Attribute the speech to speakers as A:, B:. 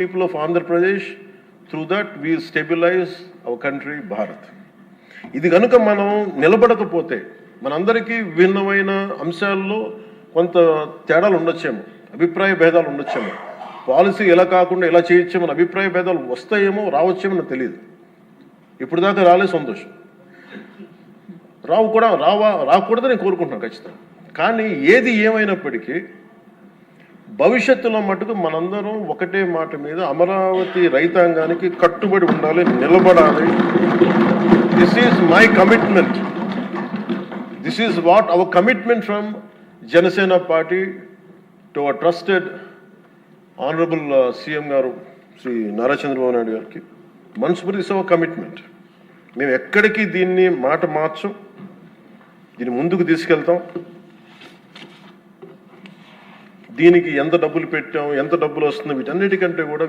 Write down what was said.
A: people of Andhra Pradesh. Through that we stabilize our country, Bharat. ఇది కనుక మనం నిలబడకపోతే మనందరికీ భిన్నమైన అంశాల్లో కొంత తేడాలు ఉండొచ్చేమో, అభిప్రాయ భేదాలు ఉండొచ్చేమో, పాలసీ ఎలా కాకుండా ఎలా చేయొచ్చేమో అభిప్రాయ భేదాలు వస్తాయేమో రావచ్చేమో నాకు తెలియదు. ఇప్పుడు దాకా రాలే, సంతోషం. రాకూడదని నేను కోరుకుంటున్నాను ఖచ్చితంగా. కానీ ఏది ఏమైనప్పటికీ భవిష్యత్తులో మటుకు మనందరం ఒకటే మాట మీద అమరావతి రైతాంగానికి కట్టుబడి ఉండాలి, నిలబడాలి. This is my commitment. This is what our commitment from Janasena party to our trusted honourable CM గారు శ్రీ నారా చంద్రబాబు నాయుడు గారికి. మనస్ఫూర్తి ఇస్ అవర్ కమిట్మెంట్. మేము ఎక్కడికి దీన్ని మాట మార్చం, దీన్ని ముందుకు తీసుకెళ్తాం. దీనికి ఎంత డబ్బులు పెట్టాం, ఎంత డబ్బులు వస్తుంది, వీటన్నిటికంటే కూడా